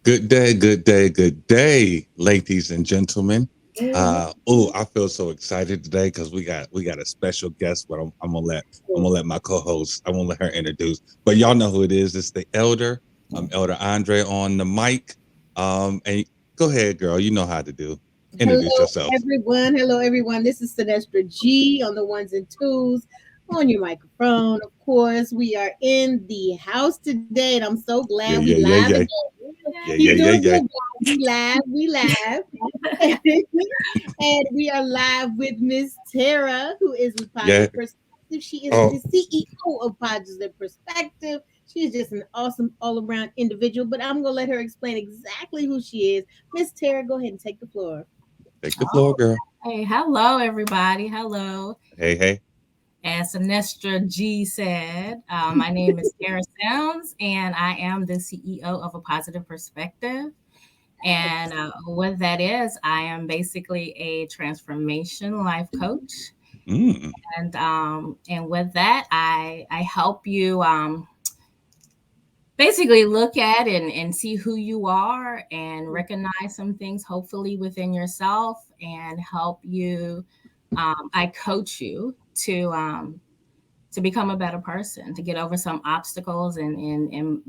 Good day, ladies and gentlemen. Mhm. I feel so excited today because we got a special guest, but I'm gonna let my co-host. I'm gonna let her introduce. But y'all know who it is. It's the elder. Elder Andre on the mic. And go ahead, girl. You know how to do. Introduce Hello, yourself. everyone. Hello, everyone. This is Sinestra G on the ones and twos on your microphone. Of course, we are in the house today, and I'm so glad Yeah, we yeah, yeah, live yeah, again. yeah, He's yeah, yeah, doing yeah. good, guys. We laugh, and we are live with Miss Terra, who is with Yeah. Positive Perspective. She is the Oh, CEO of Positive Perspective. She's just an awesome all-around individual. But I'm gonna let her explain exactly who she is. Miss Terra, go ahead and take the floor. take the floor, girl. Hey, hello, everybody. Hello. Hey, hey. As Sinestra G said, my name is Terra Sims, and I am the CEO of A Positive Perspective. And what that is, I am basically a transformation life coach. Mm, And with that, I help you basically look at and see who you are and recognize some things, hopefully within yourself, and help you. I coach you to become a better person, to get over some obstacles and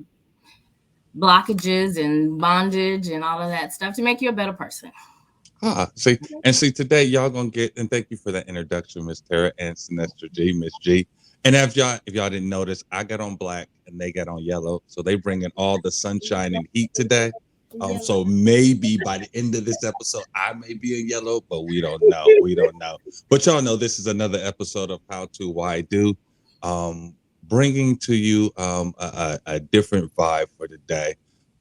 blockages and bondage and all of that stuff to make you a better person. see today y'all gonna get, and thank you for that introduction, Miss Tara and Sinestra G, Miss G. And if y'all didn't notice, I got on black and they got on yellow, so they bringing all the sunshine and heat today. So maybe by the end of this episode, I may be in yellow, but we don't know. We don't know. But y'all know this is another episode of How to Why Do, bringing to you a different vibe for the day.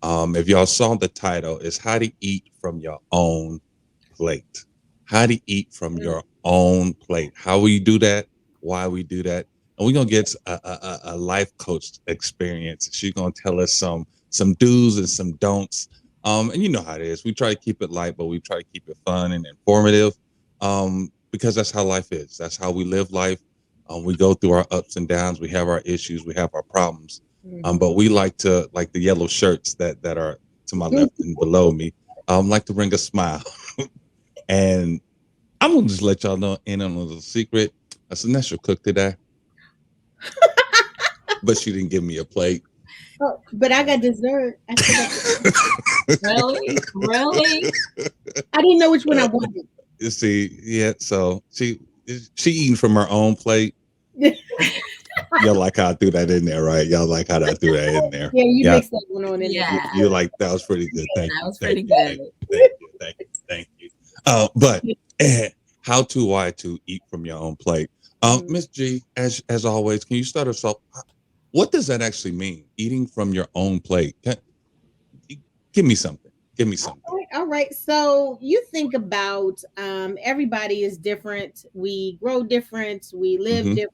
If y'all saw the title, is how to eat from your own plate. How to eat from your own plate. How we do that, why we do that. And we're gonna get a life coach experience. She's gonna tell us some do's and some don'ts. And you know how it is. We try to keep it light, but we try to keep it fun and informative. Because that's how life is. That's how we live life. We go through our ups and downs. We have our issues. We have our problems. But we like the yellow shirts that are to my left and below me. Like to bring a smile. And I'm gonna just let y'all know in on a little secret. Sinestro cooked today, but she didn't give me a plate. Oh, but I got dessert. I still got. Really? Really? I didn't know which one I wanted. You see, yeah. So she eating from her own plate. Y'all like how I threw that in there, right? Y'all like how I threw that in there. Yeah, you Yeah, mixed that one on in there. Yeah, you like that was pretty good. Thank that you, was thank pretty you, good. thank you, thank you, thank you, thank you. But how to why to eat from your own plate. Mhm. Miss G, as always, can you start us off? What does that actually mean? Eating from your own plate. Give me something. Give me something. All right, all right. So you think about everybody is different. We grow different. We live Mm-hmm. different.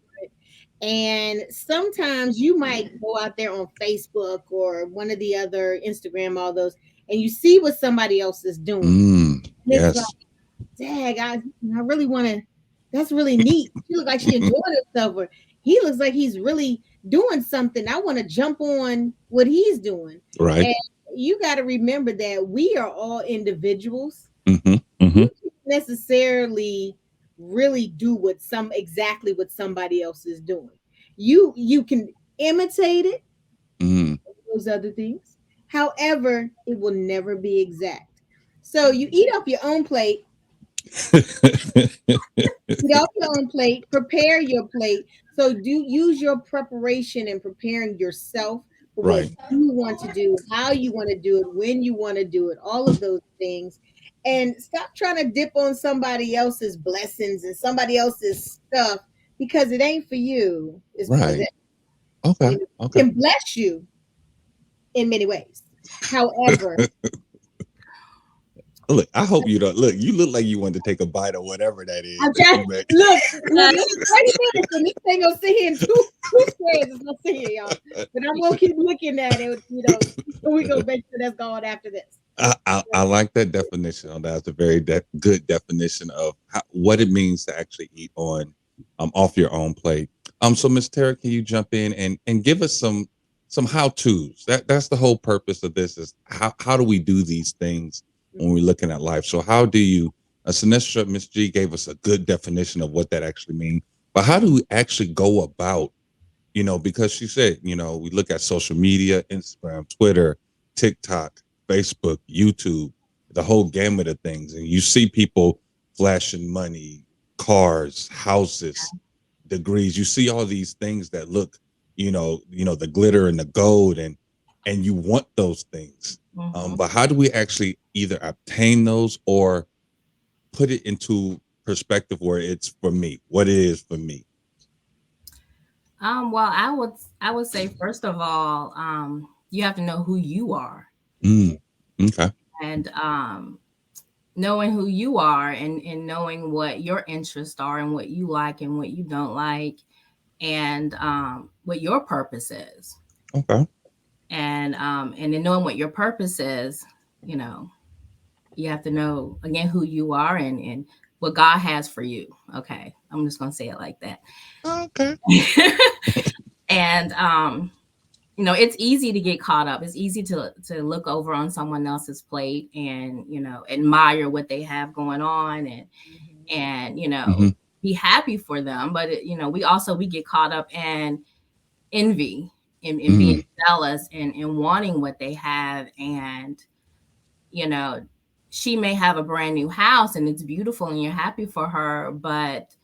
And sometimes you might go out there on Facebook or one of the other Instagram, all those, and you see what somebody else is doing. And it's like, Yes. dang, I really want to. That's really neat. She looks like she enjoying herself, or he looks like he's really doing something. I want to jump on what he's doing. Right. And you got to remember that we are all individuals. Mm-hmm. Mm-hmm. You can't necessarily really do exactly what somebody else is doing. You can imitate it, Mm. those other things. However, it will never be exact. So you eat off your own plate. Eat off your own plate, prepare your plate. So do use your preparation and preparing yourself for what Right. you want to do, how you want to do it, when you want to do it, all of those things. And stop trying to dip on somebody else's blessings and somebody else's stuff because it ain't for you. It's because Right. Okay. it Okay. can bless you in many ways. However, Look, I hope you don't look. You look like you want to take a bite of whatever that is I'm that trying. you make. Look, this is 30 minutes, and this thing gonna sit here in two squares. It's gonna sit here, y'all. But I'm gonna keep looking at it. We gonna make sure that's gone after this. I like that definition. That's a very good definition of what it means to actually eat on off your own plate. So Miss Tara, can you jump in and give us some how tos. That's the whole purpose of this is how do we do these things when we're looking at life. So how do you Sinestra, Miss G gave us a good definition of what that actually means. But how do we actually go about, because she said, we look at social media, Instagram, Twitter, TikTok, Facebook, YouTube, the whole gamut of things. And you see people flashing money, cars, houses, degrees. You see all these things that look, the glitter and the gold and you want those things. Mm-hmm. But how do we actually either obtain those or put it into perspective where it's for me, what it is for me? Well, I would say first of all, you have to know who you are, Mm, okay. and knowing who you are, and knowing what your interests are, and what you like and what you don't like, and what your purpose is, Okay. and then knowing what your purpose is, you know, you have to know again who you are, and what God has for you. Okay, I'm just gonna say it like that. Okay. And it's easy to get caught up. It's easy to look over on someone else's plate, and admire what they have going on, and Hmm. be happy for them. But we get caught up in envy, and being Mm, jealous, and wanting what they have. And you know she may have a brand new house, and it's beautiful, and you're happy for her, but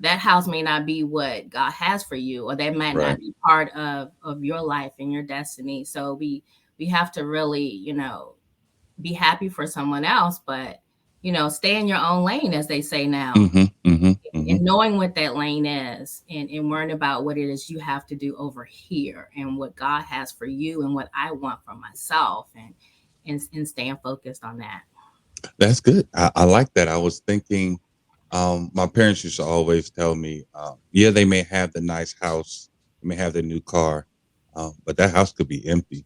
that house may not be what God has for you, or that might not right. be part of your life and your destiny. So we have to really, be happy for someone else, but stay in your own lane, as they say now, Hmm. Hmm. Hmm. and knowing what that lane is, and worrying about what it is you have to do over here, and what God has for you, and what I want for myself, and staying focused on that. That's good. I like that. I was thinking, my parents used to always tell me, yeah, they may have the nice house, they may have the new car, but that house could be empty.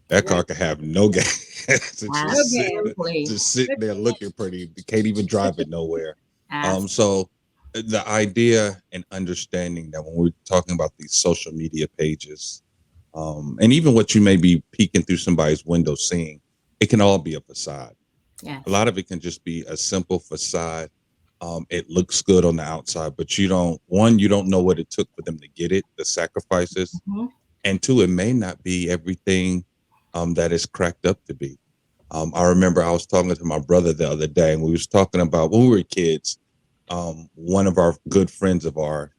That Right. car could have no gas. It's No just gas. Absolutely. sitting there looking pretty. You can't even drive it nowhere. Absolutely. So the idea and understanding that when we're talking about these social media pages, and even what you may be peeking through somebody's window seeing, it can all be a facade. A Yes. lot of it can just be a simple facade. It looks good on the outside, but you don't know what it took for them to get it, the sacrifices, Mhm. and two, it may not be everything that it's cracked up to be. I remember I was talking to my brother the other day, and we was talking about when we were kids. One of our good friends of our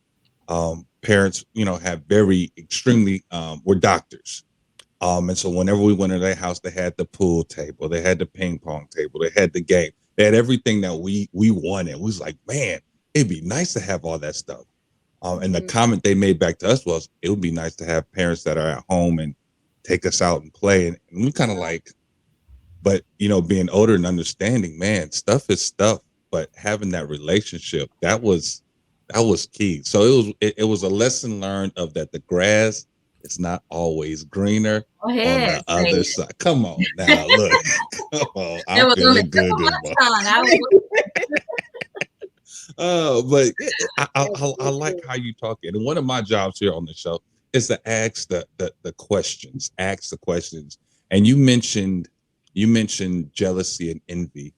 parents, have very extremely were doctors. And so whenever we went to their house, they had the pool table, they had the ping pong table, they had the game, they had everything that we wanted. We was like, man, it'd be nice to have all that stuff. And the Mhm. comment they made back to us was, it would be nice to have parents that are at home and take us out and play. And we kind of like, but being older and understanding, man, stuff is stuff. But having that relationship, that was key. So it was a lesson learned of that the grass is not always greener Go on ahead, the say other side. Come on now, look. Come on, it I'm was on the feeling tip good of this morning. my tongue. I was But That's I so like true. how you talk it. And one of my jobs here on the show is to ask the questions, ask the questions. And you mentioned jealousy and envy.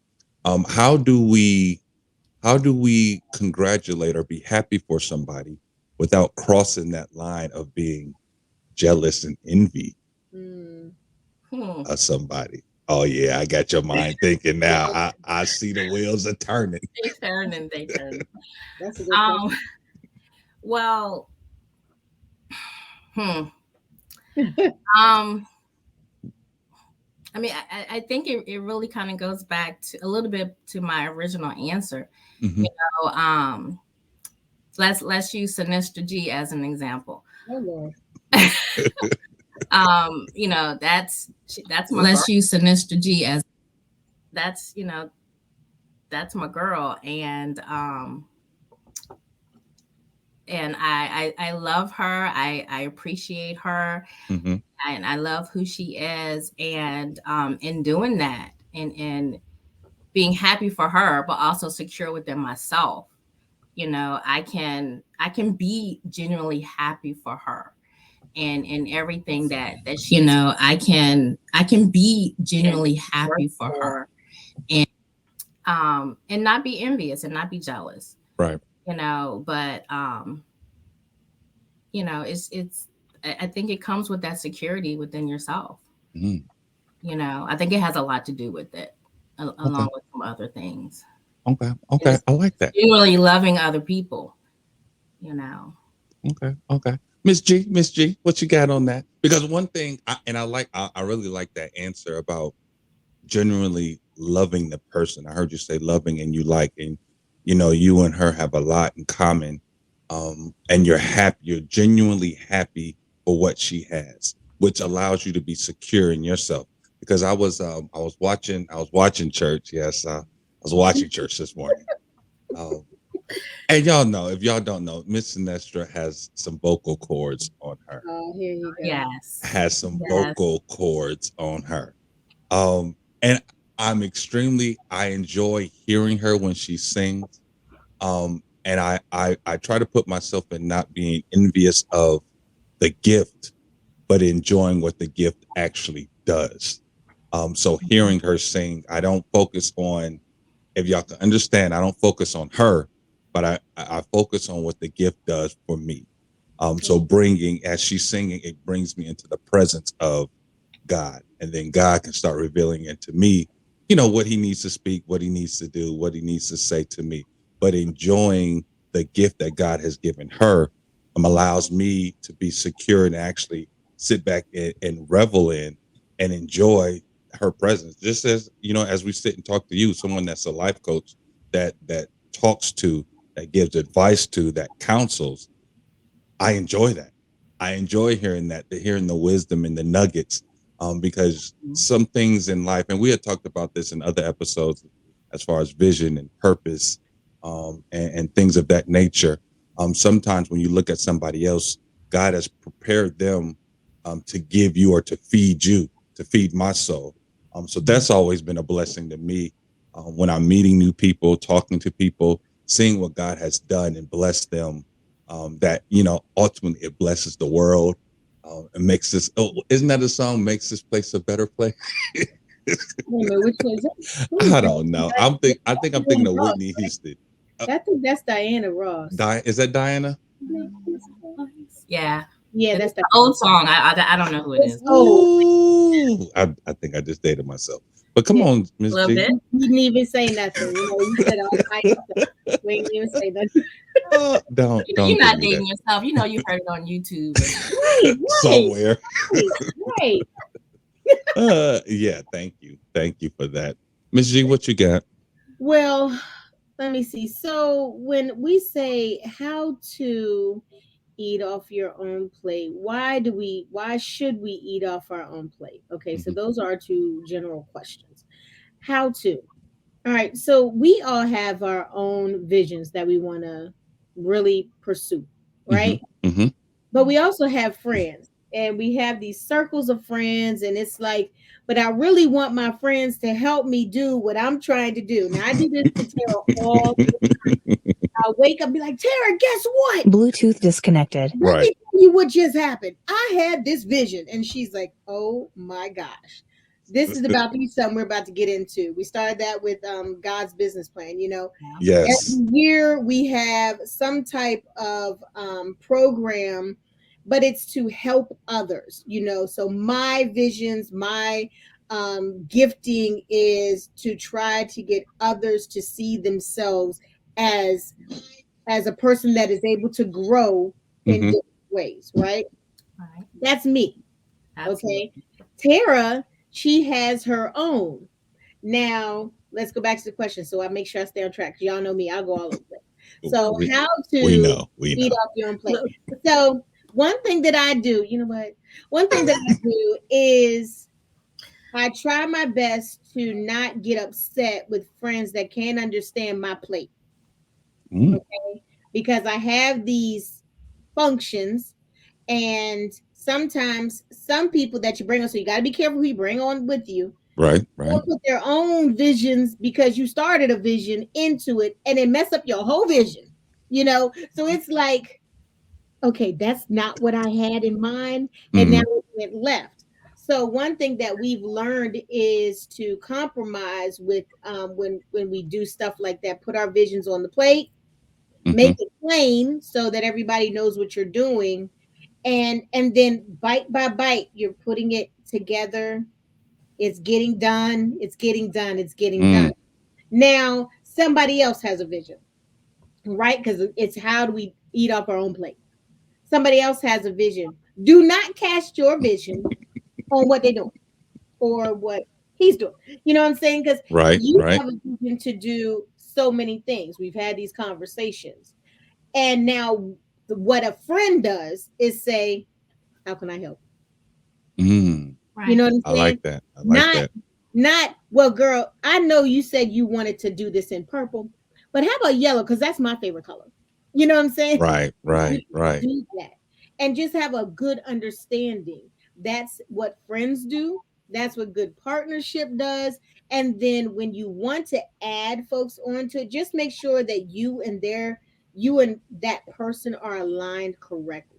How do we congratulate or be happy for somebody without crossing that line of being jealous and envy Mm. hmm, of somebody? Oh yeah, I got your mind thinking now. I see the wheels are turning. they turn and they turn. That's a good Um, question. well, hmm. Um, I mean, I think it really kind of goes back to a little bit to my original answer. Hmm. So, let's use Sinistra G as an example. Oh Lord. That's my girl. Let's use Sinistra G as That's that's my girl, and I love her. I appreciate her, Hmm. and I love who she is, and in doing that, and being happy for her, but also secure within myself. I can be genuinely happy for her, and everything that she, I can be genuinely happy for her, and and not be envious and not be jealous, Right. but it's I think it comes with that security within yourself. Mm. I think it has a lot to do with it, Okay. along with some other things. Okay. And Okay. it's I like that. genuinely loving other people, you know. Okay. Okay. Miss G, what you got on that? Because one thing, I really like that answer about genuinely loving the person. I heard you say loving and you like, and you and her have a lot in common. And you're happy, you're genuinely happy for what she has, which allows you to be secure in yourself. Because I was watching church. Yes, I was watching church this morning. Um, and y'all know, if y'all don't know, Miss Sinestra has some vocal cords on her. Oh, here you go. Yes. Has some Yes. vocal cords on her. And I enjoy hearing her when she sings. And I try to put myself in not being envious of the gift, but enjoying what the gift actually does. So hearing her sing, I don't focus on, if y'all can understand, I don't focus on her, but I focus on what the gift does for me. So bringing, as she's singing, it brings me into the presence of God, and then God can start revealing into me, what He needs to speak, what He needs to do, what He needs to say to me. But enjoying the gift that God has given her allows me to be secure and actually sit back and revel in and enjoy her presence. Just as we sit and talk to you, someone that's a life coach that talks to, that gives advice to, that counsels. I enjoy that. I enjoy hearing that, hearing the wisdom and the nuggets, because some things in life, and we had talked about this in other episodes, as far as vision and purpose, and things of that nature. Sometimes when you look at somebody else, God has prepared them, to give you, or to feed you, to feed my soul. So that's always been a blessing to me, when I'm meeting new people, talking to people, seeing what God has done and blessed them, that ultimately it blesses the world, and makes this. Oh, isn't that a song? Makes this place a better place. Wait a minute, which one is that? Who is I that? don't know. I think I'm thinking of Ross, Whitney right? Houston. I think that's Diana Ross. Is that Diana? Yeah. Yeah, It's that's an the old song. I don't know who it it's is. old. Ooh, I think I just dated myself. But come Yeah, on, A Miss little G. bit. you didn't even say nothing. You said all kinds of stuff. We didn't even say nothing. Don't You're give not me that dating yourself. You heard it on YouTube. Right, right, somewhere. right, right. Yeah. Thank you for that, Miss G. What you got? Well, let me see. So when we say how to eat off your own plate, why should we eat off our own plate? Okay, so Hmm. those are two general questions. How to? All right, so we all have our own visions that we want to really pursue, Hmm. right? Hmm. But we also have friends, and we have these circles of friends, and it's like, but I really want my friends to help me do what I'm trying to do. Now I do this to Tara all the time. I wake up and be like, Tara, guess what? Bluetooth disconnected. Let Right. me tell you what just happened. I had this vision. And she's like, oh my gosh. This is about to be something we're about to get into. We started that with God's business plan. Yes. Every year we have some type of program, but it's to help others. So my visions, my gifting is to try to get others to see themselves as a person that is able to grow in Hmm. different ways, right? Right. That's me. Okay. Absolutely. Tara, she has her own. Now, let's go back to the question. So I make sure I stay on track. Y'all know me, I'll go all over the place. So, We, how we to know. We eat know. off your own plate. So, one thing that I do, you know what? One thing that I do is I try my best to not get upset with friends that can't understand my plate. Mm. Okay. Because I have these functions, and sometimes some people that you bring on, so you got to be careful who you bring on with you. Right. Right. They'll put their own visions because you started a vision into it, and it mess up your whole vision. So it's like okay, that's not what I had in mind, and now Hmm. it went left. So one thing that we've learned is to compromise with when we do stuff like that, put our visions on the plate, Hmm. make it plain so that everybody knows what you're doing, and then bite by bite, you're putting it together. It's getting done. It's getting done. It's getting done. Mm. Now somebody else has a vision, right? Because it's how do we eat off our own plate? Somebody else has a vision. Do not cast your vision on what they're doing or what he's doing. You know what I'm saying? Because Right, you right. have a vision to do so many things. We've had these conversations. And now what a friend does is say, how can I help? Mm. You know Right. what I'm I saying? like that. I like Not that. well, girl, I know you said you wanted to do this in purple, but how about yellow? Because that's my favorite color. You know what I'm saying? Right, We right, can right. do that and just have a good understanding. That's what friends do. That's what good partnership does. And then when you want to add folks onto it, just make sure that you and that person are aligned correctly.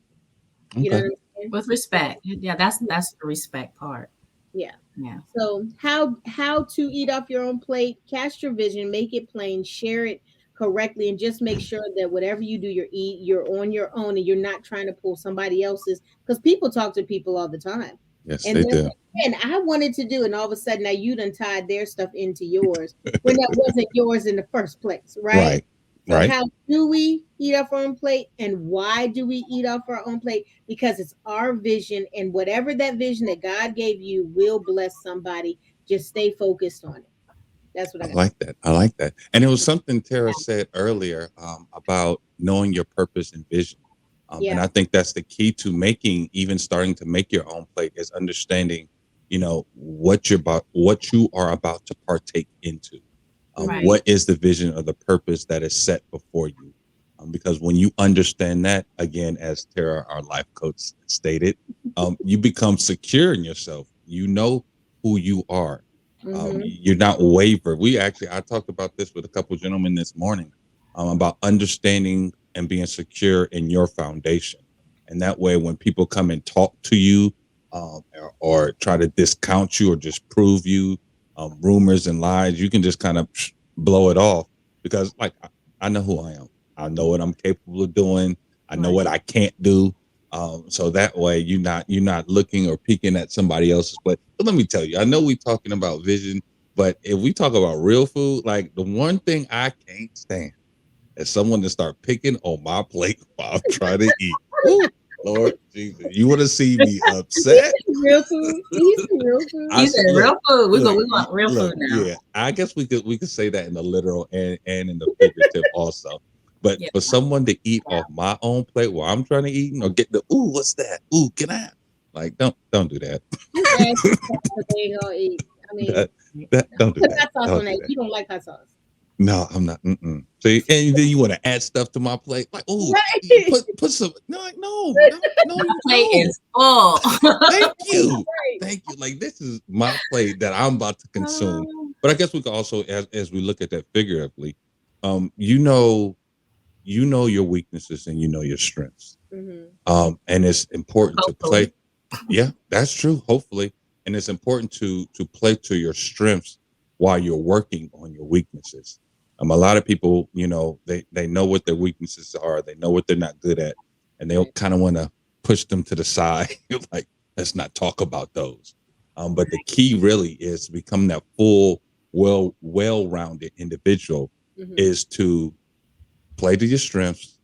You know Okay. what I'm saying? With So respect. Yeah, that's the respect part. yeah. Yeah. So how to eat off your own plate, cast your vision, make it plain, share it correctly, and just make sure that whatever you do, you're on your own and you're not trying to pull somebody else's because people talk to people all the time. Yes, And they they'll do. say, and I wanted to do, and all of a sudden now you done tied their stuff into yours when that wasn't yours in the first place, right? Right, So right. how do we eat off our own plate and why do we eat off our own plate? Because it's our vision, and whatever that vision that God gave you will bless somebody. Just stay focused on it. That's what I I got. like that. I like that. And it was something Tara said earlier about knowing your purpose and vision. And Yeah. I think that's the key to making, even starting to make your own plate, is understanding, what you are about to partake into. Mm-hmm. Right. What is the vision or the purpose that is set before you? Because when you understand that, again, as Tara, our life coach, stated, you become secure in yourself. You know who you are. Mm-hmm. You're not waver. I talked about this with a couple of gentlemen this morning, about understanding and being secure in your foundation. And that way, when people come and talk to you, or try to discount you or disprove you, rumors and lies, you can just kind of blow it off because, like, I know who I am. I know what I'm capable of doing. I know what Right. I can't do. So that way, you're not looking or peeking at somebody else's. But let me tell you, I know we talking about vision, but if we talk about real food, like the one thing I can't stand is someone to start picking on my plate while I'm trying to eat. Ooh, Lord Jesus, you want to see me He upset? said real food. He said real I food. He said, said look, real food. look, We want real look. food now. Yeah, I guess we could say that in the literal and in the figurative also. But Yeah. for someone to eat off my own plate while I'm trying to eat, or get the ooh, what's that? Ooh, can I have? Like, don't do that. Just ask because they ain't gonna eat. I mean, that that don't do put that. hot sauce on Don't do that. that. You don't like hot sauce. No, I'm not. Mm-mm. See, and then you want to add stuff to my plate, like, oh, Right. put some. No, like, no, no, My you plate don't. is full. Thank you. Right. Thank you. Like, this is my plate that I'm about to consume. But I guess we could also, as we look at that figuratively, um, you know, you know your weaknesses and you know your strengths. Mm-hmm. And it's important to Hopefully. play. Yeah, that's true. Hopefully, and it's important to play to your strengths while you're working on your weaknesses. A lot of people, they know what their weaknesses are. They know what they're not good at, and they Right. kind of want to push them to the side. Like, let's not talk about those. But the key really is to become that full, well-rounded individual. Mm-hmm. Is to play to your strengths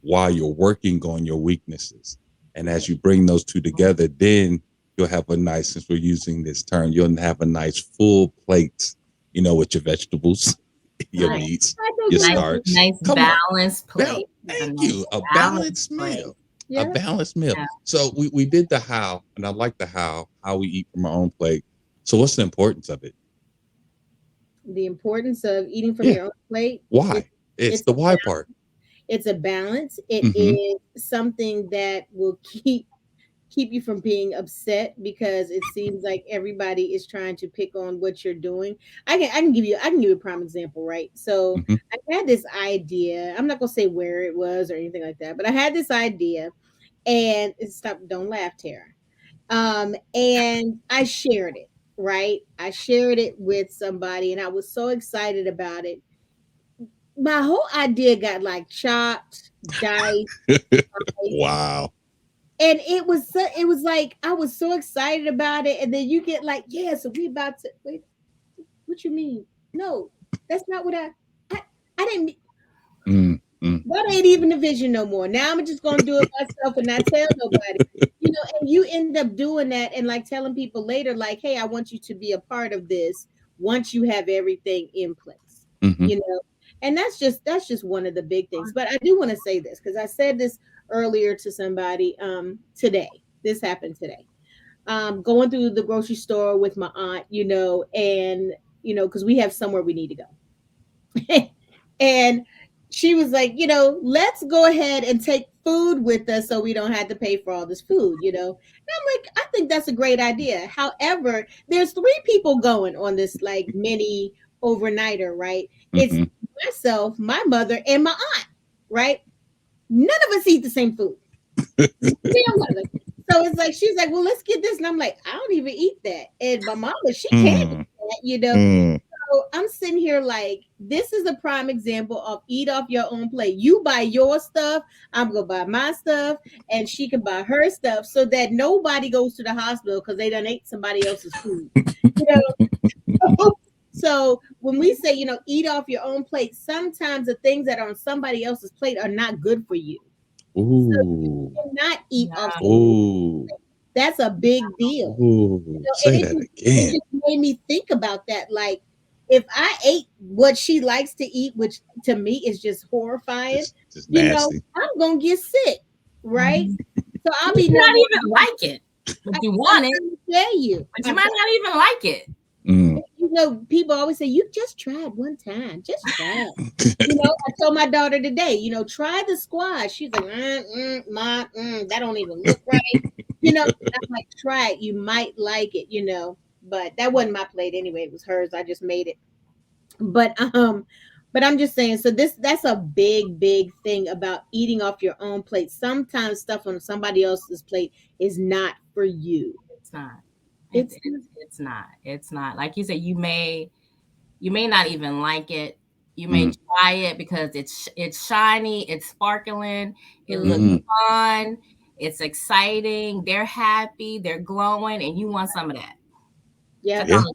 while you're working on your weaknesses. And as Right. you bring those two together, then you'll have a nice, since we're using this term, you'll have a nice full plate, with your vegetables, your I, Right. meats, I know your good Nice, looking. starch. nice Come on. balanced Well, plate. A thank nice you. A balanced balanced plate. meal. A Yeah. balanced meal. Yeah. So we did the how, and I like the how we eat from our own plate. So what's the importance of it? The importance of eating from Yeah. your own plate. Why? It's It's the why part. it's a balance. It Mm-hmm. is something that will keep keep you from being upset because it seems like everybody is trying to pick on what you're doing. I can give you a prime example, right? So Hmm. I had this idea. I'm not gonna say where it was or anything like that, but I had this idea, and stop. Don't laugh, Tara. And I shared it. Right, I shared it with somebody, and I was so excited about it. My whole idea got like chopped, diced, Wow. and it was like I was so excited about it, and then you get like, yeah, so we about to wait. What you mean? No, that's not what I I didn't. Mm, mm. That ain't even the vision no more. Now I'm just gonna do it myself and not tell nobody. And you end up doing that and like telling people later, like, hey, I want you to be a part of this once you have everything in place. Hmm. You know, and that's just one of the big things. But I do want to say this because I said this earlier to somebody today. This happened today. Going through the grocery store with my aunt, and because we have somewhere we need to go. And she was like, let's go ahead and take food with us so we don't have to pay for all this food. And I'm like, I think that's a great idea. However, there's three people going on this like mini overnighter, right? It's Hmm. myself, my mother, and my aunt, right? None of us eat the same food. Damn one of us. So it's like she's like, well, let's get this. And I'm like, I don't even eat that. And my mama, she can eat Mm, that. mm. So I'm sitting here like, this is a prime example of eat off your own plate. You buy your stuff, I'm gonna buy my stuff, and she can buy her stuff so that nobody goes to the hospital because they done ate somebody else's food. You know, so when we say, eat off your own plate, sometimes the things that are on somebody else's plate are not good for you. So you Ooh. cannot eat off No. somebody. Ooh. That's a big deal. Ooh. And Say it that just it again. just made me think about that. Like, if I ate what she likes to eat, which to me is just horrifying, Just nasty. I'm gonna get sick, right? Mhm. So You I'll be might not number even one. like it, but you I'm want it, trying to tell you. but you might not even like it. Mm. People always say, you just tried one time. Just try it. I told my daughter today, try the squash. She's like, that don't even look right. I'm like, try it. You might like it. But that wasn't my plate anyway. It was hers. I just made it. But but I'm just saying, so that's a big, big thing about eating off your own plate. Sometimes stuff on somebody else's plate is not for you. It's not. It's not. It's not. It's not. Like you said, you may not even like it. You may Mm. try it because it's shiny, it's sparkling, it looks Mhm. Mm. fun, it's exciting. They're happy, they're glowing, and you want some of that. Yep. That's all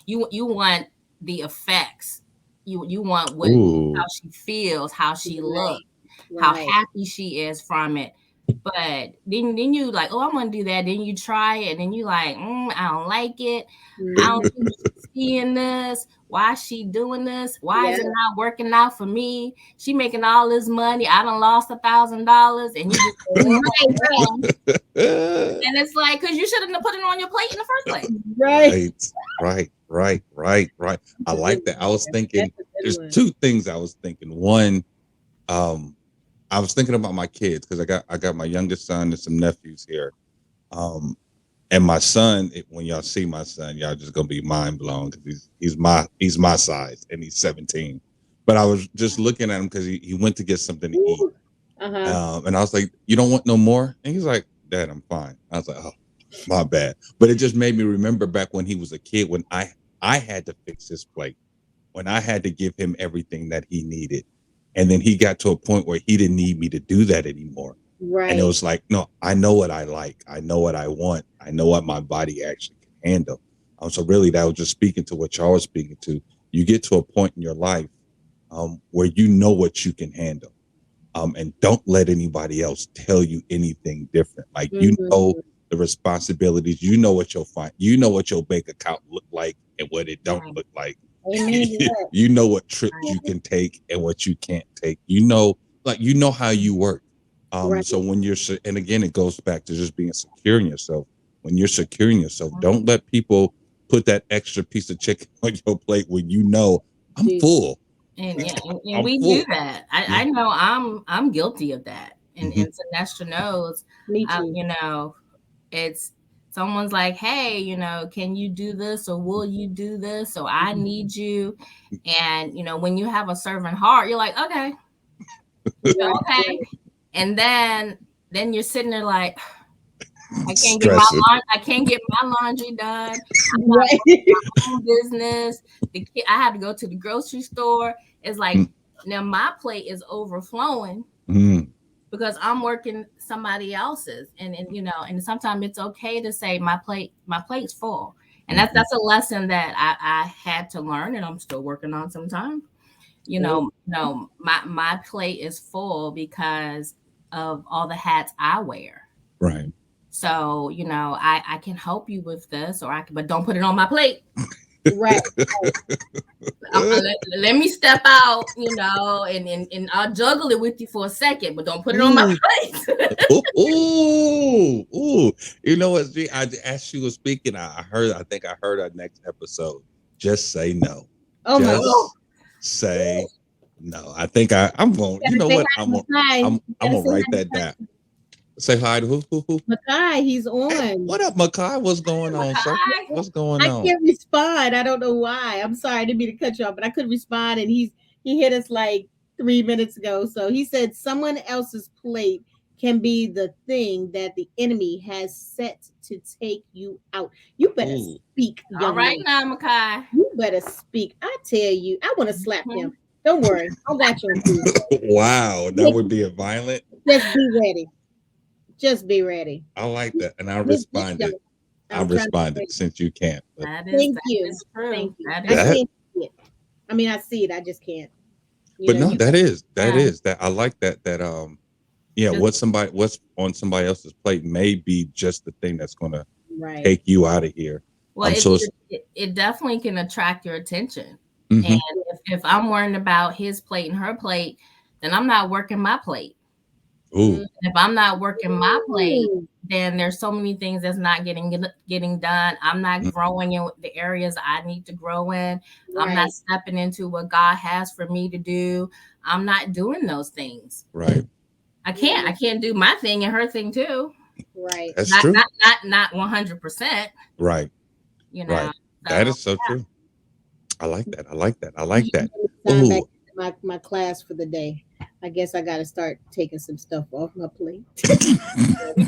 Yeah. it is. You want the effects. You want what how Ooh. she feels, how she looks, Right. how Right. happy she is from it. But then you like, oh, I'm gonna do that. Then you try it, and then you like, I don't like it. I don't Mhm. see what she's seeing this. Why is she doing this? Why is Yeah. it not working out for me? She making all this money. I done lost $1,000, and you just Right. and it's like because you shouldn't have put it on your plate in the first place. Right. Right. Right. Right. Right. Right. I That's a good like that. I was one. thinking That's a good there's one. two things I was thinking. One, um, I was thinking about my kids because I got my youngest son and some nephews here. Um, and my son, when y'all see my son, y'all just gonna be mind blown because he's my size and he's 17. But I was just looking at him because he went to get something to eat. Woo. Uh-huh. And I was like, "You don't want no more?" And he's like, "Dad, I'm fine." I was like, "Oh, my bad." But it just made me remember back when he was a kid when I had to fix his plate, when I had to give him everything that he needed. And then he got to a point where he didn't need me to do that anymore. And it Right. was like, no, I know what I like. I know what I want. I know what my body actually can handle. So really that was just speaking to what y'all was speaking to. You get to a point in your life where you know what you can handle. And don't let anybody else tell you anything different. Like you know Mhm. the responsibilities, you know what you'll find, you know what your bank account look like and what it don't Right, look like. Amen to that. You know what trips right. you can take and what you can't take. You know how you work. Right. So when and again, it goes back to just being secure in yourself. When you're securing yourself, don't let people put that extra piece of chicken on your plate when you know I'm Jesus. full. And yeah, and I'm we do full. that. Yeah. I know I'm guilty of that. And Hmm. Sinestro knows, Me too. you know, It's someone's like, hey, can you do this or will you do this or I need you. And when you have a servant heart, you're like, okay, Right. okay. And then you're sitting there like, Stressing. I can't get my laundry done. I'm not Right. home business. I have to go to the grocery store. It's like now my plate is overflowing Mm-hmm. because I'm working somebody else's, and sometimes it's okay to say my plate's full, and Mm-hmm. that's a lesson that I had to learn, and I'm still working on sometimes. No, my plate is full because of all the hats I wear. Right. So, I can help you with this, but don't put it on my plate. Right. Let me step out, and I'll juggle it with you for a second, but don't put it on my Ooh. plate. Ooh. Ooh. You know what, G? As she was speaking, I think I heard our next episode. Just say no. Oh my God. Just say no. I think I'm going, you Gotta know say what? hi to Makai. I'm Gotta gonna say write hi that down. Say hi to who? to Makai. He's Hey, on. what up, Makai? What's going on, sir? Makai. What's going I on? can't respond. I don't know why. I'm sorry. I didn't mean to cut you off, but I couldn't respond. And he hit us like 3 minutes ago. So he said someone else's plate can be the thing that the enemy has set to take you out. You better Ooh. speak, All young right man. now, Makai. You better speak. I tell you, I want to slap Mhm. him. Don't worry. I got you on TV. Wow, that would be a violent. Just be ready. Just be ready. I like that, and I Just responded. don't. I I'm trying to responded say, since you can't. But thank That you. is true. Thank you. That I is that, can't see it. I mean, I see it. I just can't. You but know, no, you that yeah. is that. I like that. Yeah, Just what's on somebody else's plate may be just the thing that's going to right. take you out of here. well, So it's it definitely can attract your attention. And hmm if I'm worrying about his plate and her plate, then I'm not working my plate. ooh, If I'm not working my plate, Mm, then there's so many things that's not getting done. I'm not mm, growing in the areas I need to grow in. I'm not right. stepping into what God has for me to do. I'm not doing those things. right. I can't. I can't do my thing and her thing too. Right. That's Not true. not not not 100%. Right, You know. right. That So is so true. I like that. I like that. I like that. Let me sign back Ooh, to my class for the day. I guess I got to start taking some stuff off my plate.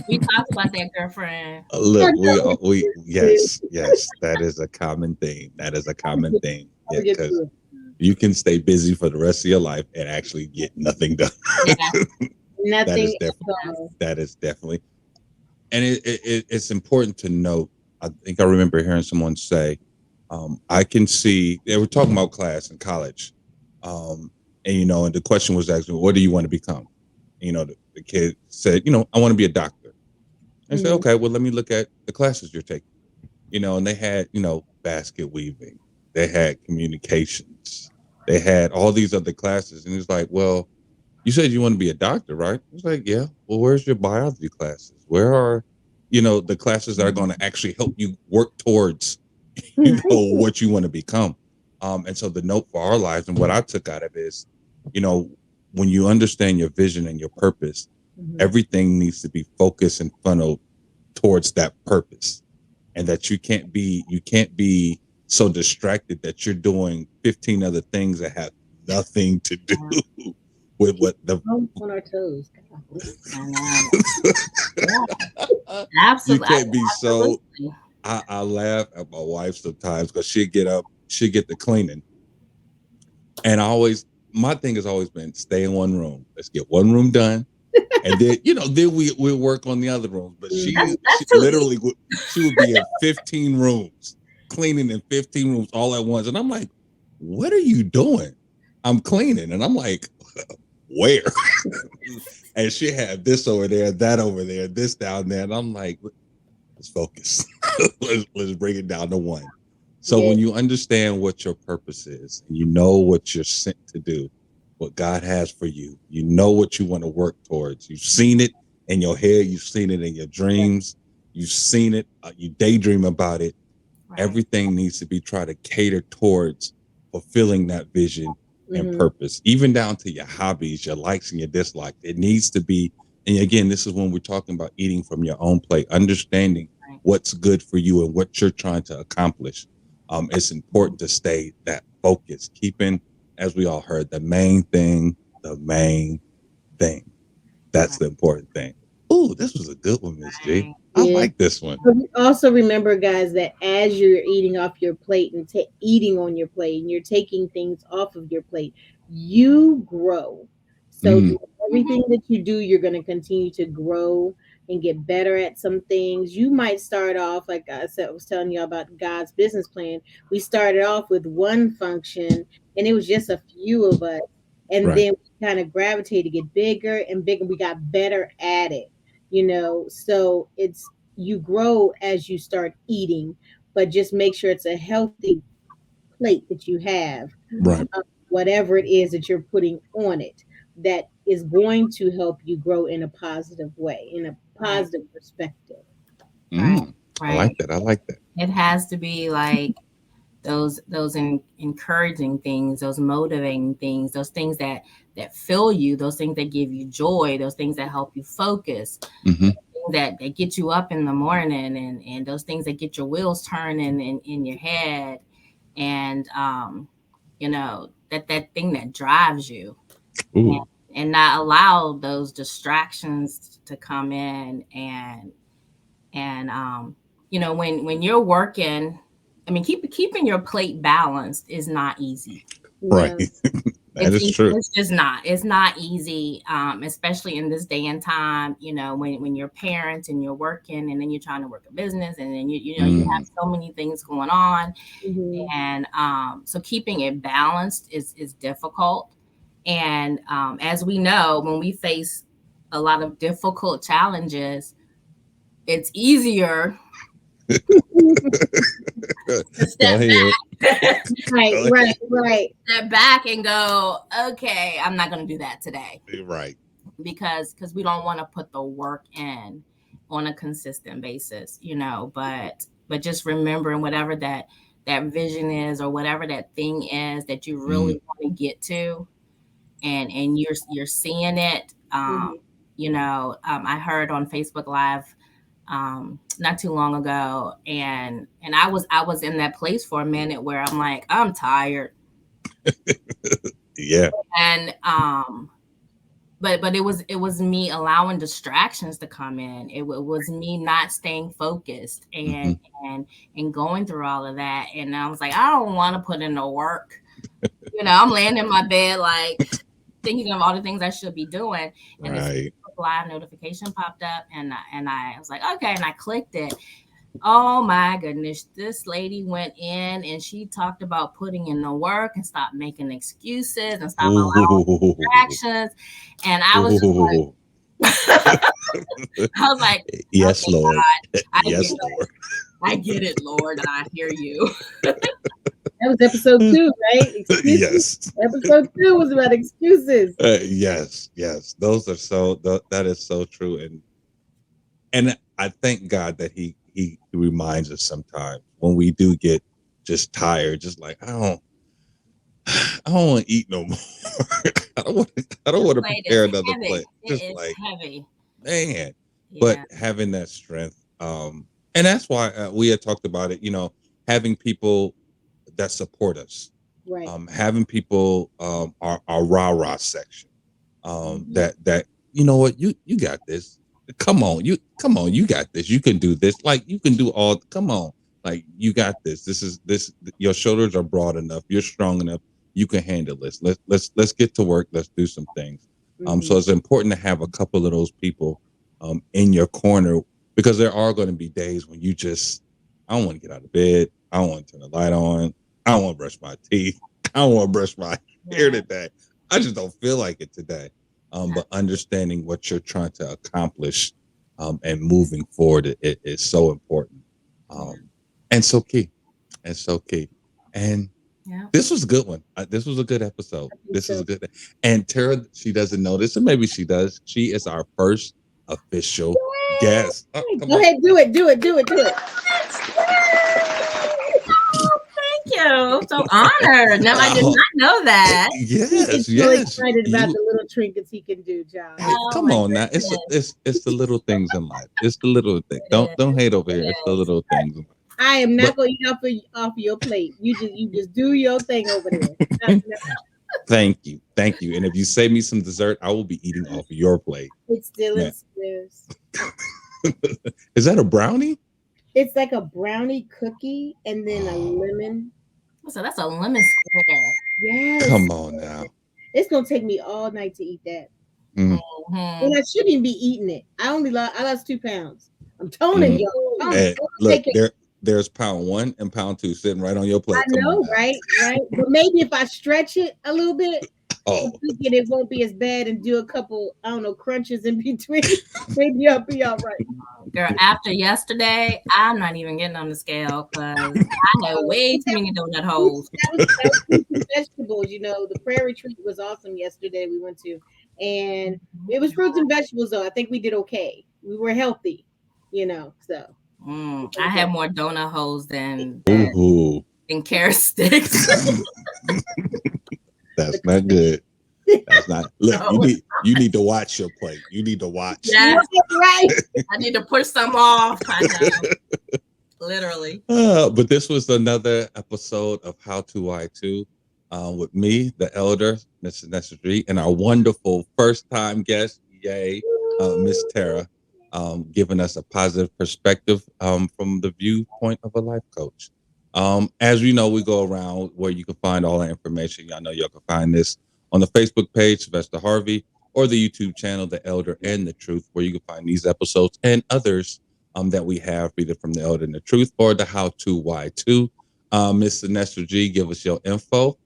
we talked about that, girlfriend. I look, know we we yes, yes. That is a common thing. That is a common did. thing. Yeah, I'll get because to it. you can stay busy for the rest of your life and actually get nothing done. Yeah. that is Nothing definitely at all. that is definitely, and it's important to note. I think I remember hearing someone say, "I can see." They were talking about class in college, and and the question was actually, "What do you want to become?" The kid said, "I want to be a doctor." And I said, Mm, "Okay, well, let me look at the classes you're taking." And they had basket weaving, they had communications, they had all these other classes, and it's like, well, you said you want to be a doctor, right? It's like, yeah. Well, where's your biology classes? Where are the classes that are going to actually help you work towards what you want to become? And so the note for our lives and what I took out of it is, you know when you understand your vision and your purpose, mhm. everything needs to be focused and funneled towards that purpose, and that you can't be so distracted that you're doing 15 other things that have nothing to do with Keep what the on our toes. God. I know. Yeah, you absolutely. can't be so. Absolutely. I laugh at my wife sometimes because she'd get the cleaning, and my thing has always been stay in one room. Let's get one room done, and then we work on the other rooms. But Mhm. That's she too easy. literally she would be in 15 rooms, cleaning in 15 rooms all at once, and I'm like, "What are you doing?" I'm cleaning, and I'm like, "Where?" And she had this over there, that over there, this down there, and I'm like, "Let's focus. let's bring it down to one." So Yeah. when you understand what your purpose is, and you know what you're sent to do, what God has for you, you know what you want to work towards. You've seen it in your head, you've seen it in your dreams, you've seen it, you daydream about it. Right. Everything needs to be trying to cater towards fulfilling that vision and Mhm. purpose, even down to your hobbies, your likes and your dislikes. It needs to be And again, this is when we're talking about eating from your own plate, understanding Right. what's good for you and what you're trying to accomplish. It's important to stay that focus, keeping, as we all heard, the main thing, the main thing. That's Right. the important thing. Oh, this was a good one, Miss G. Right. I Yeah. like this one. But also remember, guys, that as you're eating off your plate and eating on your plate, and you're taking things off of your plate, you grow. So Mm, through everything that you do, you're going to continue to grow and get better at some things. You might start off, like I said, I was telling you about God's business plan. We started off with one function, and it was just a few of us, and right, then we kind of gravitated to get bigger and bigger. We got better at it, so it's you grow as you start eating, but just make sure it's a healthy plate that you have, right. whatever it is that you're putting on it, that is going to help you grow in a positive way, in a Right. positive perspective. Right. Mm, I Right. like that. I like that. It has to be like those encouraging things, those motivating things, those things that fill you, those things that give you joy, those things that help you focus, Hmm. that get you up in the morning, and those things that get your wheels turning in your head, and that thing that drives you, and, Ooh, not allow those distractions to come in, and when you're working, I mean, keeping your plate balanced is not easy. right. No. That is true. It's just not. It's not easy, especially in this day and time. When you're parents and you're working, and then you're trying to work a business, and then you have Mm, so many things going on, Mhm. and so keeping it balanced is difficult. And as we know, when we face a lot of difficult challenges, it's easier to go step ahead. back. Right, Go right, ahead. right. Step back and go, okay, I'm not going to do that today, Right. because we don't want to put the work in on a consistent basis, but just remembering whatever that vision is, or whatever that thing is that you Mm, really want to get to, and you're seeing it. Mhm. I heard on Facebook Live not too long ago, and I was in that place for a minute where I'm like, I'm tired. yeah. And but it was me allowing distractions to come in. It was me not staying focused, Hmm. and and going through all of that, and I was like, I don't want to put in the work. I'm laying in my bed, like, thinking of all the things I should be doing, and this Right. Facebook Live notification popped up, and I was like, okay, and I clicked it. Oh my goodness, this lady went in and she talked about putting in the work and stop making excuses and stop allowing Ooh. distractions. And I was just Ooh. like, I was like, Yes, okay, Lord. I get Yes, it. Lord. I get it, Lord, and I hear you. That was episode 2, right? Excuses. Yes. Episode 2 was about excuses. Yes. Yes. Those are that is so true. And I thank God that he reminds us sometimes when we do get just tired, just like I don't want to eat no more. I don't The want to plate is prepare another heavy. plate. It Just is like, heavy. man. But Yeah. having that strength, and that's why we had talked about it. Having people that support us, Right. having people, our rah rah section, Mhm. that you know what, you got this. Come on, you got this. You can do this. Like, you can do all. Come on, like, you got this. This. Your shoulders are broad enough. You're strong enough. You can handle this. Let's get to work. Let's do some things. So Mhm. it's important to have a couple of those people in your corner, because there are going to be days when you just, I don't want to get out of bed. I don't want to turn the light on. I don't want to brush my teeth. I don't want to brush my hair Right. today. I just don't feel like it today. But understanding what you're trying to accomplish, and moving forward, it is so important, Yeah. um, and so key, and so key. And Yeah. this was a good one. This was a good episode. I think This is so. a good. And Terra, she doesn't know this, and maybe she does. She is our first official guest. Oh, Yay! come Go on. ahead, do it, do it, do it, do it. Oh, thank you. I'm so honored. No, I did Oh, not know that. He gets yes, so yes. excited about You the little trinkets he can do, John. hey, Oh come my on now. goodness. It's the little things in life. It's the little thing. It Don't is. hate over It here. It's the is. little things. I am not But going to eat off of your plate. You just do your thing over there. thank you. And if you save me some dessert, I will be eating off your plate, It's still man. upstairs. Is that a brownie? It's like a brownie cookie and then a Oh, lemon. So that's a lemon square. Yes, come on now. it's gonna take me all night to eat that, Mm, and Hmm. I shouldn't even be eating it. I lost 2 pounds. I'm toning, mm. y'all. I'm Hey, look, taking. there's pound one and pound two sitting right on your I plate. Come on know, now. right? Right. But maybe if I stretch it a little bit, I'm Oh, thinking it won't be as bad and do a couple, I don't know, crunches in between. Maybe I'll be all right. Girl, after yesterday, I'm not even getting on the scale because I had way too many donut holes. That was fruits and vegetables. The prayer retreat was awesome yesterday. We went to, and it was fruits and vegetables. Though I think we did okay. We were healthy, so I okay. had more donut holes ooh, than carrot sticks. that's not good. That's not. Look, So, you need to watch your plate. You need to watch. yes, Right. I need to push some off. I know, literally. But this was another episode of How to Why To, with me, the elder, Mrs. Nestor, and our wonderful first time guest, yay, Miss Terrah, giving us a positive perspective from the viewpoint of a life coach. As you know, we go around where you can find all our information. Y'all know y'all can find this on the Facebook page, Sylvester Harvey, or the YouTube channel, The Elder and the Truth, where you can find these episodes and others that we have either from the Elder and the Truth or the How to Why To. Mr. Nestor G, give us your info.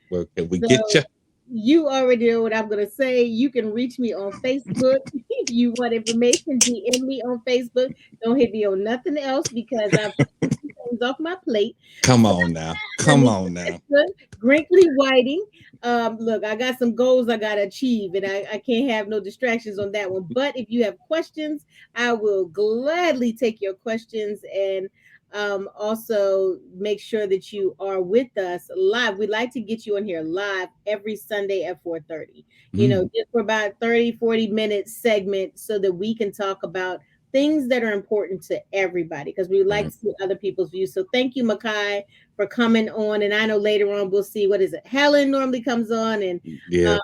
Where can we get So you? you already know what I'm gonna say. You can reach me on Facebook if you want information. DM me on Facebook. Don't hit me on nothing else because I've taken some things off my plate. Come on now. And Come Mr. on now. Esther Grinkley Whiting. Look, I got some goals I gotta achieve, and I can't have no distractions on that one. But if you have questions, I will gladly take your questions and also make sure that you are with us live. We'd like to get you on here live every Sunday at 4:30. Mm, Just for about 30, 40 minute segment so that we can talk about things that are important to everybody because we like right. to see other people's views. So thank you, Makai, for coming on. And I know later on we'll see what is it. Helen normally comes on and Yeah. um,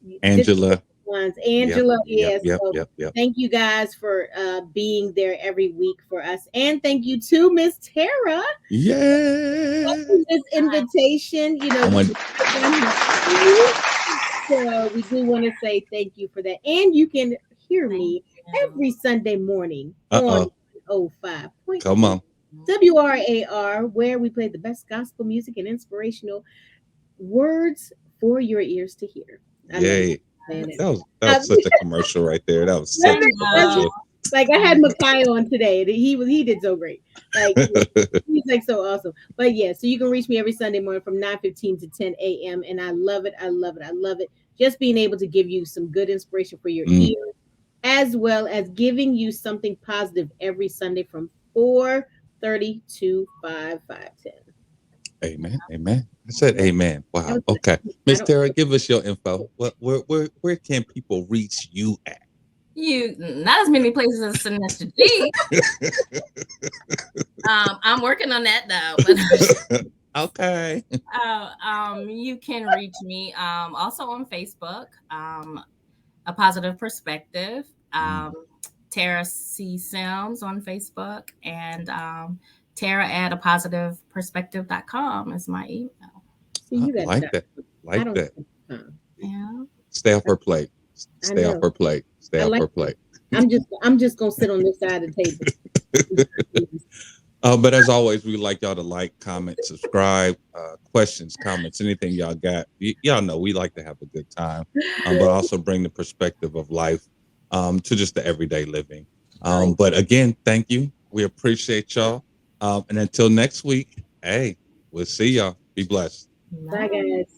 different Angela. ones. Yep. Angela, Yep. yes. Yep. So Yep. Yep. thank you guys for being there every week for us. And thank you to Miss Terrah Yeah. for this invitation. I want. So we do want to say thank you for that. And you can hear Thank me you. every Sunday morning Uh on oh. Come 105.3 on. WRAR, where we play the best gospel music and inspirational words for your ears to hear. I know Yay. you're saying it. That was such a commercial right there. That was I such a know. commercial. Like I had Makai on today. He did so great. Like he's like so awesome. But yeah, so you can reach me every Sunday morning from 9:15 to 10 a.m. And I love it. I love it. I love it. Just being able to give you some good inspiration for your Mm, ears, as well as giving you something positive every Sunday from 4:30 to 5:10. amen. Amen. I said Yeah, amen. that Wow. was Okay. I Miss don't Tara, give us your info. Where can people reach you at? You not as many places as Semester G. I'm working on that though, but Okay. you can reach me also on Facebook, A Positive Perspective, Mm. Terrah C. Sims on Facebook, and Terrah at a positive perspective.com is my email. see I you got it like done. that. I Like don't that. Yeah. Stay off her plate. I Stay off know. her plate. Stay I off like her it. plate. I'm just gonna sit on this side of the table. But as always, we like y'all to like, comment, subscribe, questions, comments, anything y'all got. Y'all know we like to have a good time, but also bring the perspective of life to just the everyday living. But again, thank you. We appreciate y'all. And until next week, hey, we'll see y'all. Be blessed. Bye, guys.